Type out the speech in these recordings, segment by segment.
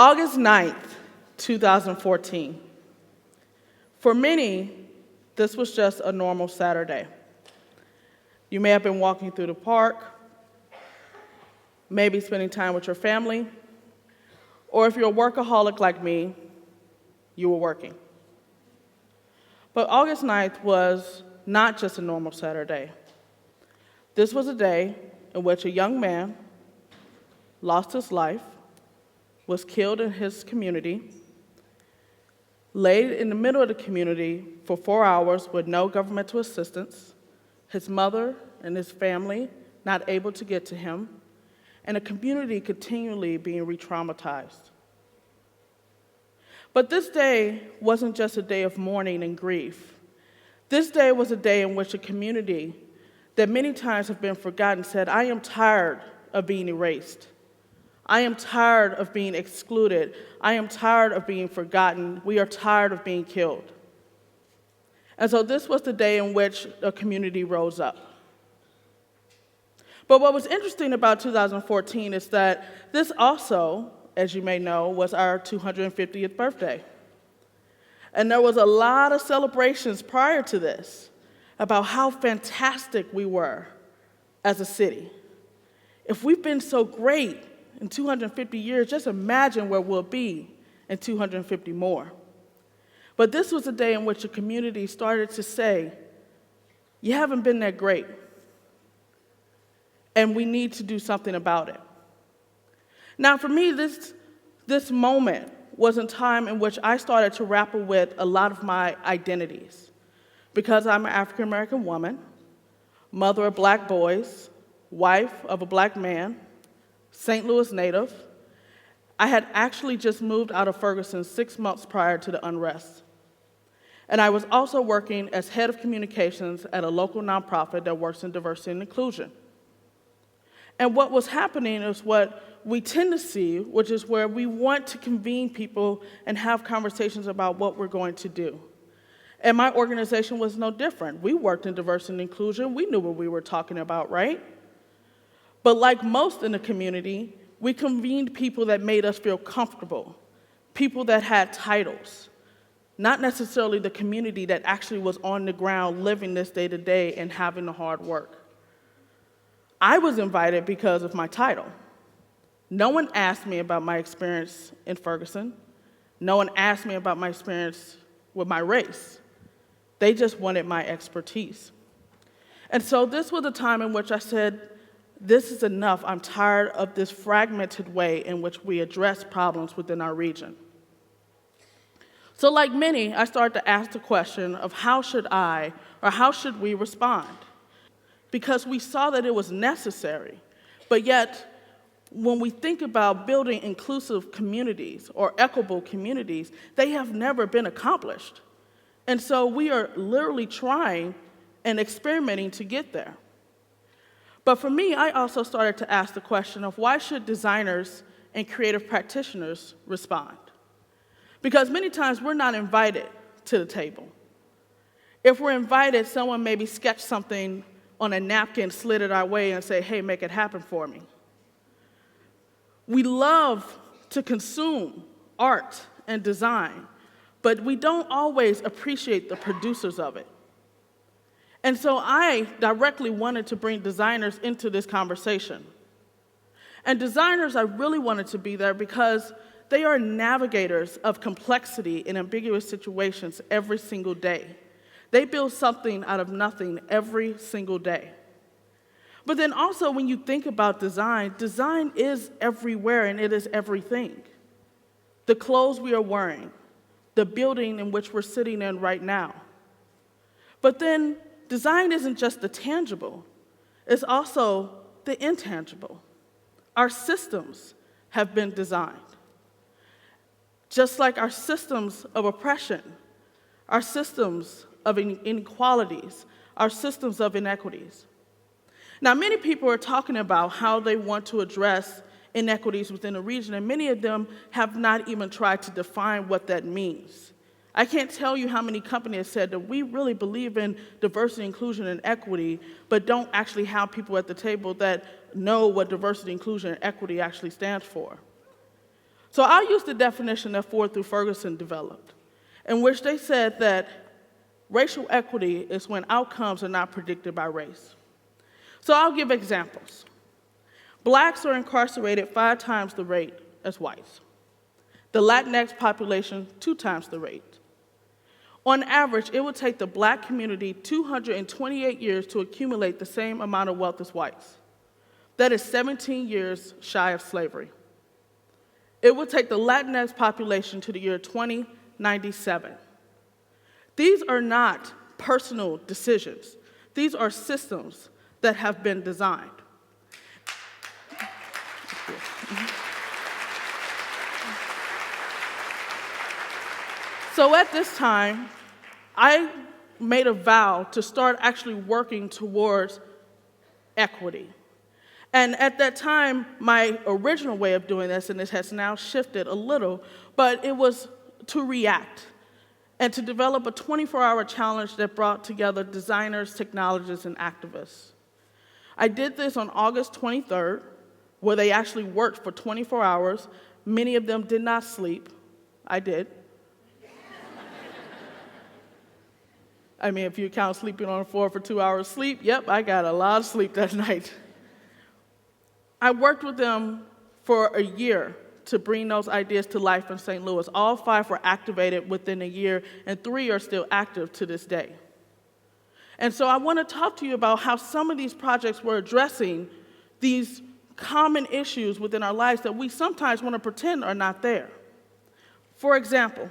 August 9th, 2014. For many, this was just a normal Saturday. You may have been walking through the park, maybe spending time with your family, or if you're a workaholic like me, you were working. But August 9th was not just a normal Saturday. This was a day in which a young man lost his life, was killed in his community, laid in the middle of the community for 4 hours with no governmental assistance, his mother and his family not able to get to him, and a community continually being re-traumatized. But this day wasn't just a day of mourning and grief. This day was a day in which a community that many times have been forgotten said, I am tired of being erased. I am tired of being excluded. I am tired of being forgotten. We are tired of being killed. And so this was the day in which a community rose up. But what was interesting about 2014 is that this also, as you may know, was our 250th birthday. And there was a lot of celebrations prior to this about how fantastic we were as a city. If we've been so great in 250 years, just imagine where we'll be in 250 more. But this was a day in which the community started to say, you haven't been that great, and we need to do something about it. Now, for me, this moment was a time in which I started to grapple with a lot of my identities. Because I'm an African-American woman, mother of black boys, wife of a black man, St. Louis native, I had actually just moved out of Ferguson 6 months prior to the unrest. And I was also working as head of communications at a local nonprofit that works in diversity and inclusion. And what was happening is what we tend to see, which is where we want to convene people and have conversations about what we're going to do. And my organization was no different. We worked in diversity and inclusion. We knew what we were talking about, right? But like most in the community, we convened people that made us feel comfortable, people that had titles, not necessarily the community that actually was on the ground living this day to day and having the hard work. I was invited because of my title. No one asked me about my experience in Ferguson. No one asked me about my experience with my race. They just wanted my expertise. And so this was a time in which I said, this is enough. I'm tired of this fragmented way in which we address problems within our region. So like many, I started to ask the question of how should I, or how should we respond? Because we saw that it was necessary, but yet when we think about building inclusive communities or equitable communities, they have never been accomplished. And so we are literally trying and experimenting to get there. But for me, I also started to ask the question of why should designers and creative practitioners respond? Because many times we're not invited to the table. If we're invited, someone maybe sketched something on a napkin, slid it our way, and say, hey, make it happen for me. We love to consume art and design, but we don't always appreciate the producers of it. And so I directly wanted to bring designers into this conversation. And designers, I really wanted to be there because they are navigators of complexity in ambiguous situations every single day. They build something out of nothing every single day. But then also when you think about design, design is everywhere and it is everything. The clothes we are wearing, the building in which we're sitting in right now. But then design isn't just the tangible, it's also the intangible. Our systems have been designed. Just like our systems of oppression, our systems of inequalities, our systems of inequities. Now, many people are talking about how they want to address inequities within the region, and many of them have not even tried to define what that means. I can't tell you how many companies said that we really believe in diversity, inclusion, and equity, but don't actually have people at the table that know what diversity, inclusion, and equity actually stands for. So I'll use the definition that Ford through Ferguson developed, in which they said that racial equity is when outcomes are not predicted by race. So I'll give examples. Blacks are incarcerated 5 times the rate as whites. The Latinx population, 2 times the rate. On average, it would take the black community 228 years to accumulate the same amount of wealth as whites. That is 17 years shy of slavery. It would take the Latinx population to the year 2097. These are not personal decisions. These are systems that have been designed. So at this time, I made a vow to start actually working towards equity. And at that time, my original way of doing this, and this has now shifted a little, but it was to react and to develop a 24-hour challenge that brought together designers, technologists, and activists. I did this on August 23rd, where they actually worked for 24 hours. Many of them did not sleep. I did. I mean, if you count sleeping on the floor for 2 hours sleep, yep, I got a lot of sleep that night. I worked with them for a year to bring those ideas to life in St. Louis. All 5 were activated within a year, and 3 are still active to this day. And so I want to talk to you about how some of these projects were addressing these common issues within our lives that we sometimes want to pretend are not there. For example,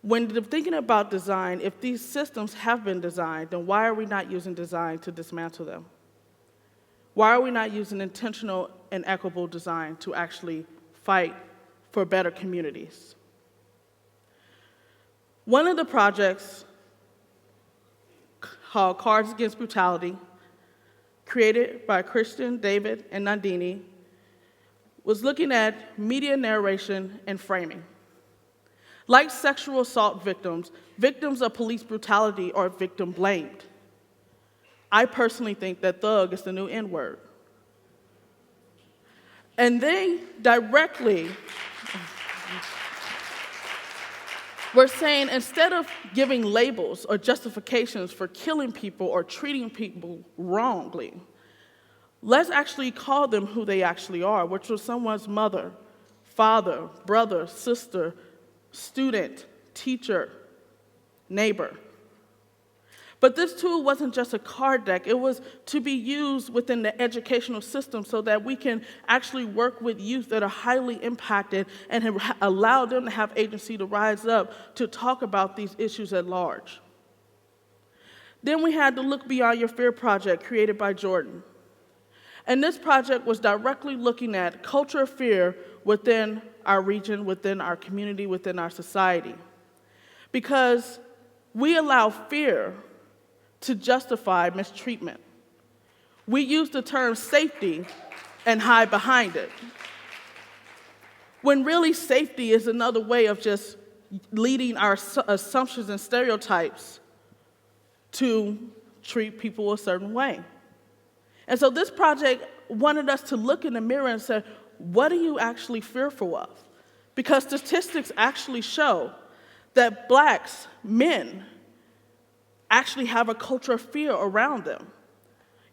when thinking about design, if these systems have been designed, then why are we not using design to dismantle them? Why are we not using intentional and equitable design to actually fight for better communities? One of the projects, called Cards Against Brutality, created by Christian, David, and Nandini, was looking at media narration and framing. Like sexual assault victims, victims of police brutality are victim blamed. I personally think that thug is the new N-word. And they directly were saying, instead of giving labels or justifications for killing people or treating people wrongly, let's actually call them who they actually are, which was someone's mother, father, brother, sister, student, teacher, neighbor. But this tool wasn't just a card deck. It was to be used within the educational system so that we can actually work with youth that are highly impacted and allow them to have agency to rise up to talk about these issues at large. Then we had the Look Beyond Your Fear project created by Jordan. And this project was directly looking at culture of fear within our region, within our community, within our society. Because we allow fear to justify mistreatment. We use the term safety and hide behind it, when really safety is another way of just leading our assumptions and stereotypes to treat people a certain way. And so this project wanted us to look in the mirror and say, what are you actually fearful of? Because statistics actually show that blacks, men, actually have a culture of fear around them.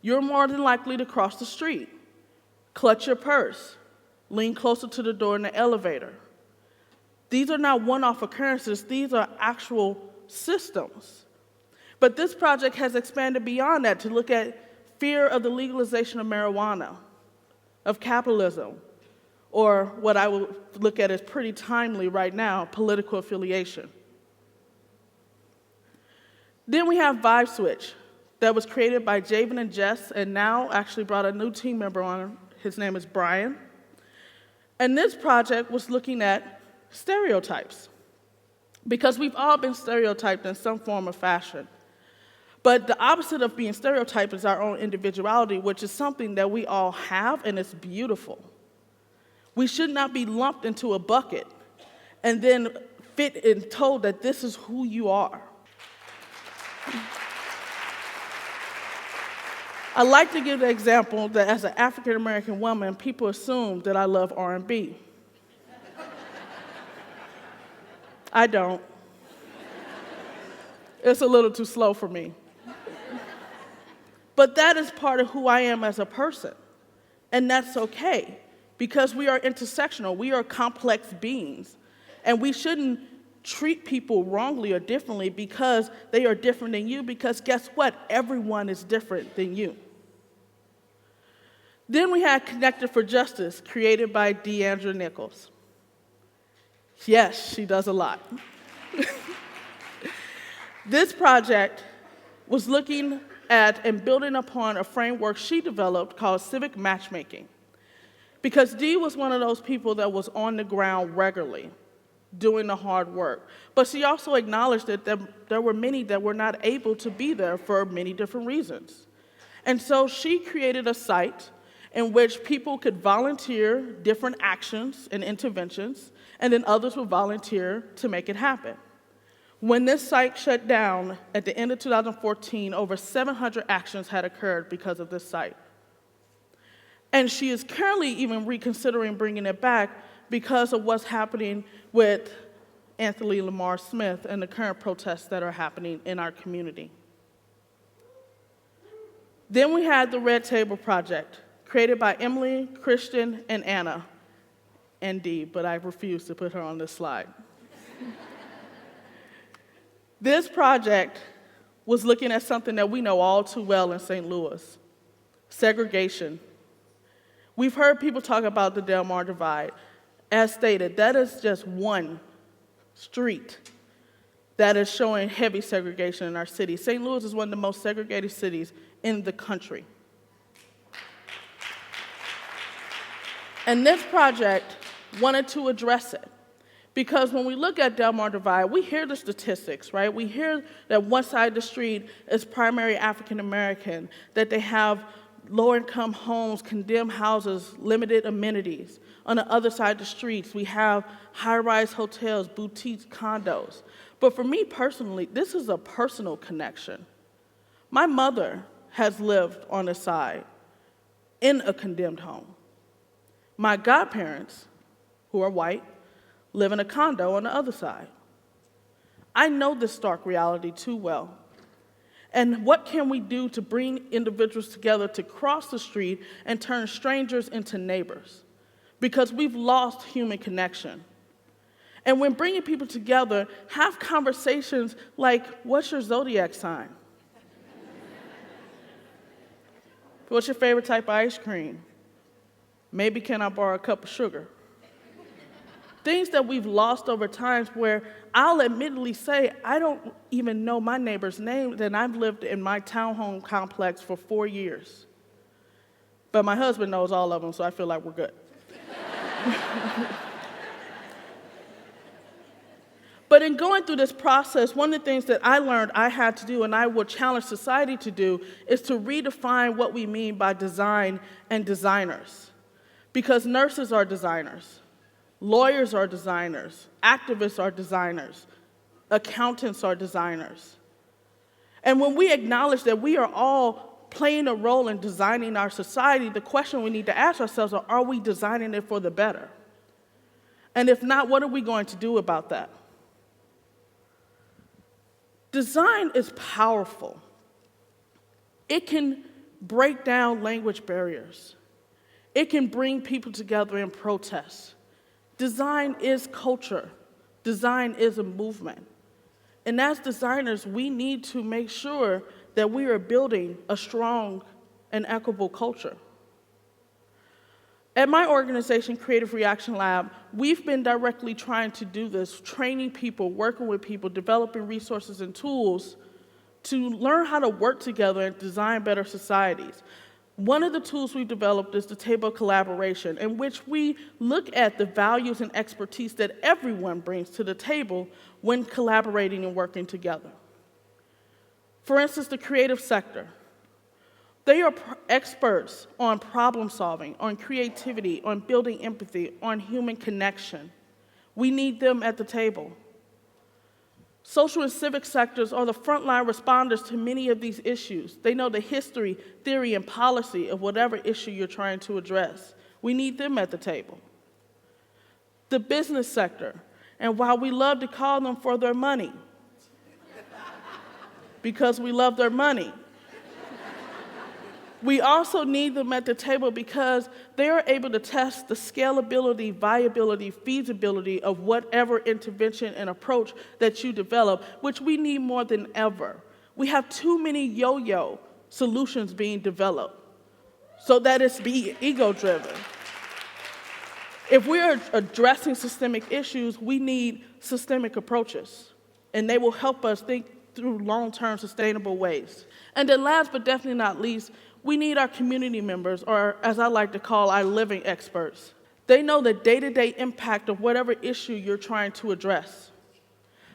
You're more than likely to cross the street, clutch your purse, lean closer to the door in the elevator. These are not one-off occurrences, these are actual systems. But this project has expanded beyond that to look at fear of the legalization of marijuana, of capitalism, or what I would look at as pretty timely right now, political affiliation. Then we have Vibe Switch, that was created by Javen and Jess, and now actually brought a new team member on. His name is Brian. And this project was looking at stereotypes, because we've all been stereotyped in some form or fashion. But the opposite of being stereotyped is our own individuality, which is something that we all have, and it's beautiful. We should not be lumped into a bucket and then fit and told that this is who you are. I like to give the example that as an African American woman, people assume that I love R&B. I don't. It's a little too slow for me. But that is part of who I am as a person. And that's okay, because we are intersectional. We are complex beings. And we shouldn't treat people wrongly or differently because they are different than you, because guess what? Everyone is different than you. Then we had Connected for Justice, created by Deandra Nichols. Yes, she does a lot. This project was looking at and building upon a framework she developed called civic matchmaking. Because Dee was one of those people that was on the ground regularly, doing the hard work. But she also acknowledged that there were many that were not able to be there for many different reasons. And so she created a site in which people could volunteer different actions and interventions, and then others would volunteer to make it happen. When this site shut down at the end of 2014, over 700 actions had occurred because of this site. And she is currently even reconsidering bringing it back because of what's happening with Anthony Lamar Smith and the current protests that are happening in our community. Then we had the Red Table Project, created by Emily, Christian, and Anna, and Dee, but I refuse to put her on this slide. This project was looking at something that we know all too well in St. Louis, segregation. We've heard people talk about the Del Mar Divide. As stated, that is just one street that is showing heavy segregation in our city. St. Louis is one of the most segregated cities in the country. And this project wanted to address it. Because when we look at Del Mar Divide, we hear the statistics, right? We hear that one side of the street is primary African American, that they have low-income homes, condemned houses, limited amenities. On the other side of the streets, we have high-rise hotels, boutiques, condos. But for me personally, this is a personal connection. My mother has lived on the side in a condemned home. My godparents, who are white, live in a condo on the other side. I know this stark reality too well. And what can we do to bring individuals together to cross the street and turn strangers into neighbors? Because we've lost human connection. And when bringing people together, have conversations like, what's your zodiac sign? What's your favorite type of ice cream? Maybe can I borrow a cup of sugar? Things that we've lost over time where I'll admittedly say, I don't even know my neighbor's name, and I've lived in my townhome complex for 4 years. But my husband knows all of them, so I feel like we're good. But in going through this process, one of the things that I learned I had to do, and I will challenge society to do, is to redefine what we mean by design and designers. Because nurses are designers. Lawyers are designers, activists are designers, accountants are designers. And when we acknowledge that we are all playing a role in designing our society, the question we need to ask ourselves is, are we designing it for the better? And if not, what are we going to do about that? Design is powerful. It can break down language barriers. It can bring people together in protest. Design is culture. Design is a movement. And as designers, we need to make sure that we are building a strong and equitable culture. At my organization, Creative Reaction Lab, we've been directly trying to do this, training people, working with people, developing resources and tools to learn how to work together and design better societies. One of the tools we've developed is the table of collaboration, in which we look at the values and expertise that everyone brings to the table when collaborating and working together. For instance, the creative sector. They are experts on problem solving, on creativity, on building empathy, on human connection. We need them at the table. Social and civic sectors are the frontline responders to many of these issues. They know the history, theory, and policy of whatever issue you're trying to address. We need them at the table. The business sector And while we love to call them for their money, because we love their money, we also need them at the table because they are able to test the scalability, viability, feasibility of whatever intervention and approach that you develop, which we need more than ever. We have too many yo-yo solutions being developed so that it's ego-driven. If we're addressing systemic issues, we need systemic approaches, and they will help us think through long-term sustainable ways. And then last but definitely not least, we need our community members, or as I like to call, our living experts. They know the day-to-day impact of whatever issue you're trying to address.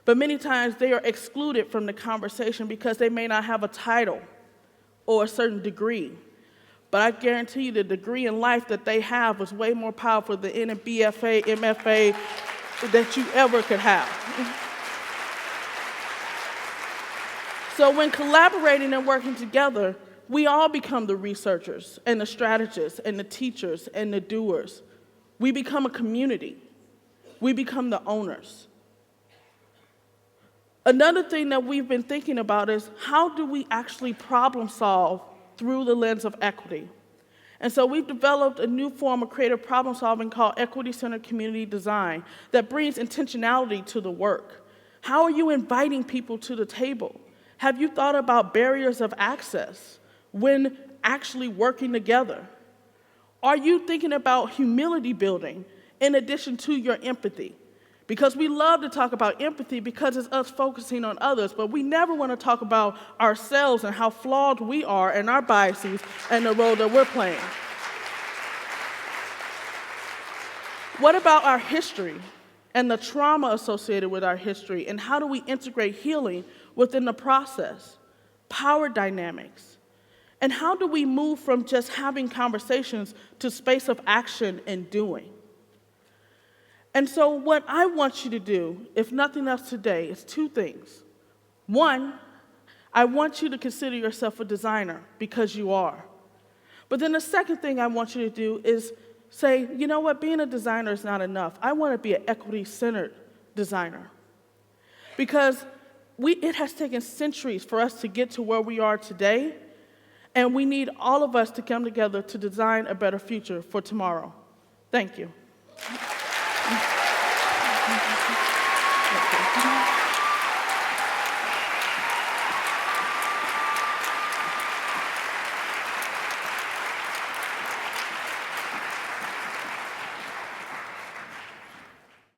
But many times they are excluded from the conversation because they may not have a title or a certain degree. But I guarantee you the degree in life that they have was way more powerful than any BFA, MFA that you ever could have. So when collaborating and working together, we all become the researchers and the strategists and the teachers and the doers. We become a community. We become the owners. Another thing that we've been thinking about is how do we actually problem solve through the lens of equity? And so we've developed a new form of creative problem solving called equity-centered community design that brings intentionality to the work. How are you inviting people to the table? Have you thought about barriers of access when actually working together? Are you thinking about humility building in addition to your empathy? Because we love to talk about empathy because it's us focusing on others, but we never want to talk about ourselves and how flawed we are and our biases and the role that we're playing. What about our history and the trauma associated with our history, and how do we integrate healing within the process? Power dynamics. And how do we move from just having conversations to space of action and doing? And so what I want you to do, if nothing else today, is two things. One, I want you to consider yourself a designer because you are. But then the second thing I want you to do is say, you know what, being a designer is not enough. I want to be an equity-centered designer. Because it has taken centuries for us to get to where we are today, and we need all of us to come together to design a better future for tomorrow. Thank you.